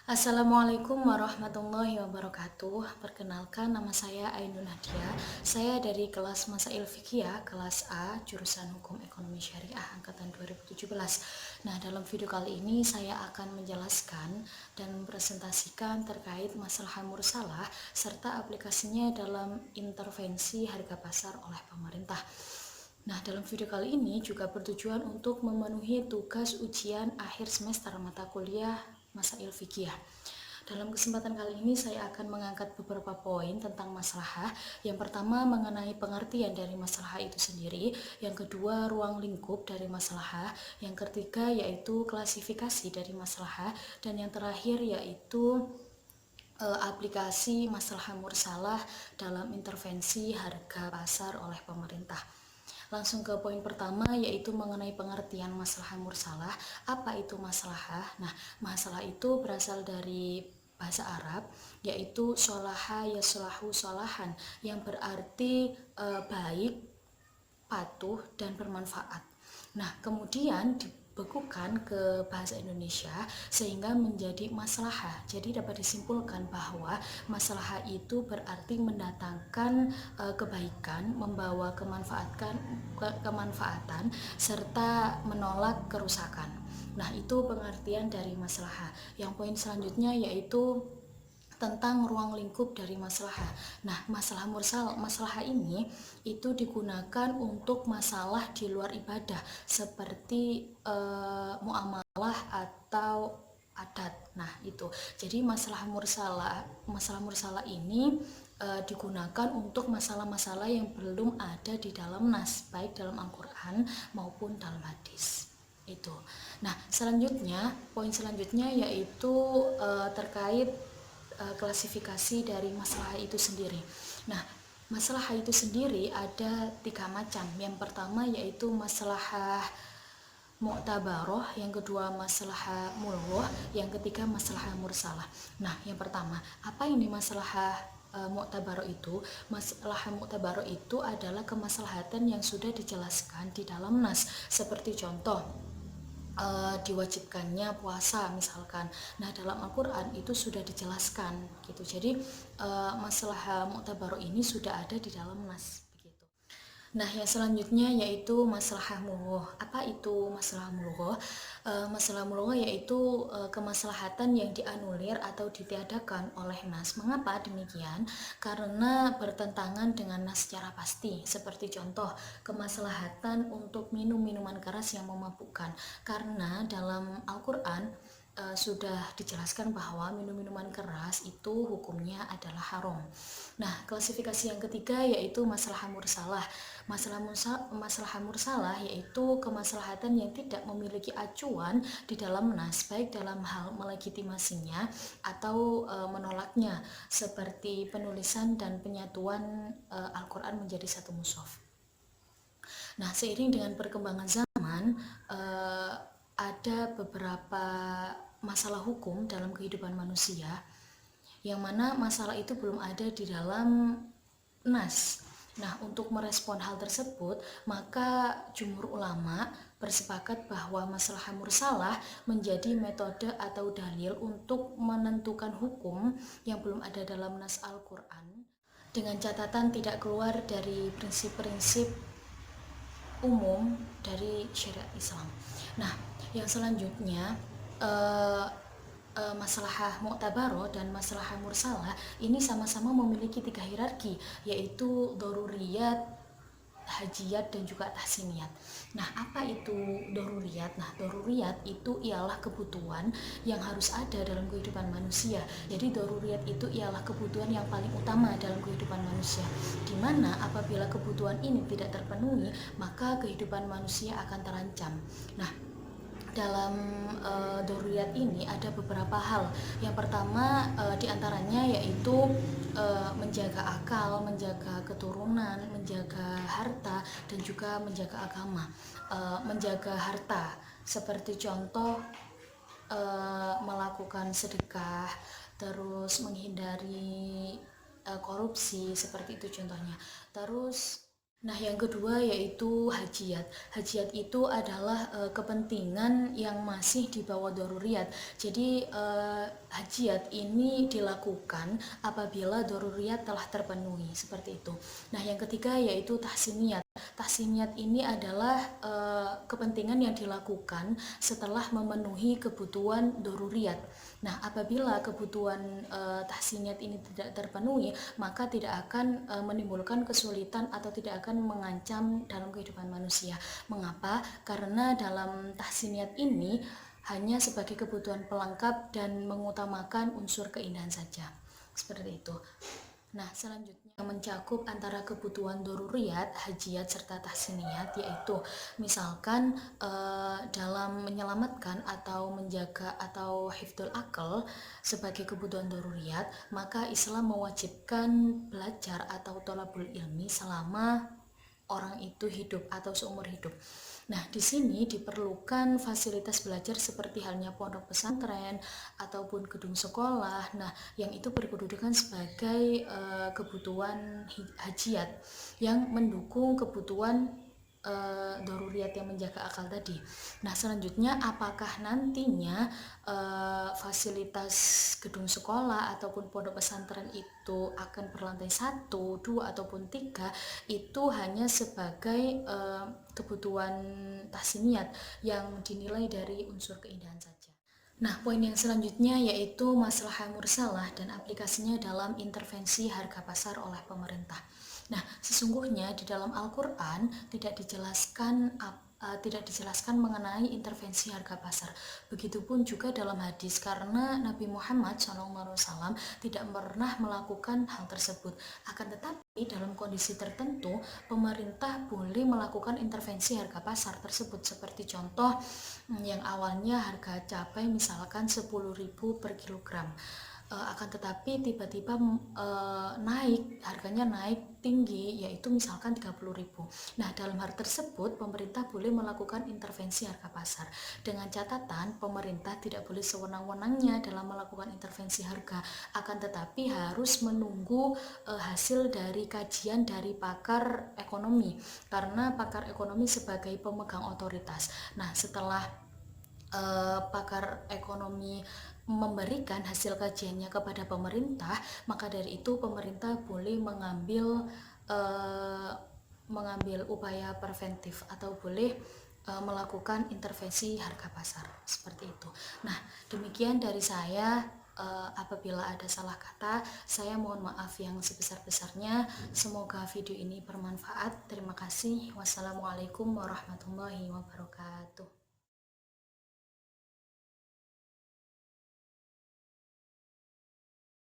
Assalamualaikum warahmatullahi wabarakatuh. Perkenalkan, nama saya Ainun Nadia. Saya dari kelas Masail Fikih, kelas A, jurusan Hukum Ekonomi Syariah angkatan 2017. Nah, dalam video kali ini saya akan menjelaskan dan mempresentasikan terkait masalah mursalah serta aplikasinya dalam intervensi harga pasar oleh pemerintah. Nah, dalam video kali ini juga bertujuan untuk memenuhi tugas ujian akhir semester mata kuliah Masail Fikih. Dalam kesempatan kali ini saya akan mengangkat beberapa poin tentang masalah. Yang pertama mengenai pengertian dari masalah itu sendiri, yang kedua ruang lingkup dari masalah, yang ketiga yaitu klasifikasi dari masalah, dan yang terakhir yaitu aplikasi masalah mursalah dalam intervensi harga pasar oleh pemerintah. Langsung ke poin pertama, yaitu mengenai pengertian masalah mursalah. Apa itu masalah? Nah, masalah itu berasal dari bahasa Arab, yaitu solaha yaslahu solahan, yang berarti baik, patuh, dan bermanfaat. Nah, kemudian dibekukan ke bahasa Indonesia sehingga menjadi maslahah. Jadi dapat disimpulkan bahwa maslahah itu berarti mendatangkan kebaikan, membawa kemanfaatan serta menolak kerusakan. Nah, itu pengertian dari maslahah. Yang poin selanjutnya yaitu tentang ruang lingkup dari masalah. Nah, masalah ini itu digunakan untuk masalah di luar ibadah seperti muamalah atau adat. Nah, itu. Jadi masalah mursalah ini digunakan untuk masalah-masalah yang belum ada di dalam nas, baik dalam Al-Qur'an maupun dalam hadis. Itu. Nah, poin selanjutnya yaitu terkait klasifikasi dari masalah itu sendiri. Nah, masalah itu sendiri ada 3 macam. Yang pertama yaitu masalah mu'tabaroh, yang kedua masalah mulghah, yang ketiga masalah mursalah. Nah, yang pertama, apa ini masalah mu'tabaroh itu? Masalah mu'tabaroh itu adalah kemaslahatan yang sudah dijelaskan di dalam nas. Seperti contoh, diwajibkannya puasa misalkan. Nah, dalam Al-Qur'an itu sudah dijelaskan gitu. Jadi masalah mu'tabaroh ini sudah ada di dalam nas begitu. Nah, yang selanjutnya yaitu masalah mulghah. Apa itu masalah mulghah? Masalah mulghah yaitu kemaslahatan yang dianulir atau ditiadakan oleh nas. Mengapa demikian? Karena bertentangan dengan nas secara pasti. Seperti contoh, kemaslahatan untuk minum minuman keras yang memabukkan. Karena dalam Al-Qur'an sudah dijelaskan bahwa minum-minuman keras itu hukumnya adalah haram. Nah, klasifikasi yang ketiga yaitu masalah mursalah. Masalah mursalah yaitu kemaslahatan yang tidak memiliki acuan di dalam nas, baik dalam hal melegitimasinya atau menolaknya, seperti penulisan dan penyatuan Al-Qur'an menjadi satu mushaf. Nah, seiring dengan perkembangan zaman, ada beberapa masalah hukum dalam kehidupan manusia yang mana masalah itu belum ada di dalam nas. Nah, untuk merespon hal tersebut, maka jumhur ulama bersepakat bahwa masalah mursalah menjadi metode atau dalil untuk menentukan hukum yang belum ada dalam nas Al-Qur'an, dengan catatan tidak keluar dari prinsip-prinsip umum dari syariat Islam. Nah, yang selanjutnya masalah mu'tabaroh dan masalah mursalah ini sama-sama memiliki 3 hierarki, yaitu doruriyat, hajiyat, dan juga tahsiniyat. Nah, apa itu doruriyat? Nah, doruriyat itu ialah kebutuhan yang harus ada dalam kehidupan manusia. Jadi doruriyat itu ialah kebutuhan yang paling utama dalam kehidupan manusia, dimana apabila kebutuhan ini tidak terpenuhi, maka kehidupan manusia akan terancam. Nah, dalam doruriyat ini ada beberapa hal. Yang pertama diantaranya yaitu menjaga akal, menjaga keturunan, menjaga harta, dan juga menjaga agama. Menjaga harta seperti contoh melakukan sedekah, terus menghindari korupsi, seperti itu contohnya. Terus Nah, yang kedua yaitu hajiat. Hajiat itu adalah kepentingan yang masih di bawah daruriyat. Jadi hajiat ini dilakukan apabila daruriyat telah terpenuhi, seperti itu. Nah, yang ketiga yaitu tahsiniyat. Tahsiniyat ini adalah kepentingan yang dilakukan setelah memenuhi kebutuhan daruriyat. Nah, apabila kebutuhan tahsiniyat ini tidak terpenuhi, maka tidak akan menimbulkan kesulitan atau tidak akan mengancam dalam kehidupan manusia. Mengapa? Karena dalam tahsiniyat ini hanya sebagai kebutuhan pelengkap dan mengutamakan unsur keindahan saja. Seperti itu. Nah, selanjutnya mencakup antara kebutuhan daruriyat, hajiat, serta tahsiniyat, yaitu misalkan dalam menyelamatkan atau menjaga atau hifdzul akal sebagai kebutuhan daruriyat, maka Islam mewajibkan belajar atau thalabul ilmi selama orang itu hidup atau seumur hidup. Nah, di sini diperlukan fasilitas belajar seperti halnya pondok pesantren ataupun gedung sekolah. Nah, yang itu berkedudukan sebagai kebutuhan hajiat yang mendukung kebutuhan daruriyat yang menjaga akal tadi. Nah, selanjutnya apakah nantinya fasilitas gedung sekolah ataupun pondok pesantren itu akan berlantai 1, 2 ataupun 3, itu hanya sebagai kebutuhan tahsiniyat yang dinilai dari unsur keindahan saja. Nah, poin yang selanjutnya yaitu maslahah mursalah dan aplikasinya dalam intervensi harga pasar oleh pemerintah. Nah, sesungguhnya di dalam Al-Quran tidak dijelaskan mengenai intervensi harga pasar. Begitupun juga dalam hadis, karena Nabi Muhammad SAW tidak pernah melakukan hal tersebut. Akan tetapi dalam kondisi tertentu, pemerintah boleh melakukan intervensi harga pasar tersebut. Seperti contoh yang awalnya harga cabai misalkan 10.000 per kilogram. Akan tetapi tiba-tiba harganya naik tinggi, yaitu misalkan 30.000. Nah, dalam hal tersebut pemerintah boleh melakukan intervensi harga pasar, dengan catatan pemerintah tidak boleh sewenang-wenangnya dalam melakukan intervensi harga, akan tetapi harus menunggu hasil dari kajian dari pakar ekonomi, karena pakar ekonomi sebagai pemegang otoritas. Nah, setelah pakar ekonomi memberikan hasil kajiannya kepada pemerintah, maka dari itu pemerintah boleh mengambil upaya preventif atau boleh melakukan intervensi harga pasar, seperti itu. Nah, demikian dari saya. Apabila ada salah kata, saya mohon maaf yang sebesar-besarnya. Semoga video ini bermanfaat. Terima kasih. Wassalamualaikum warahmatullahi wabarakatuh.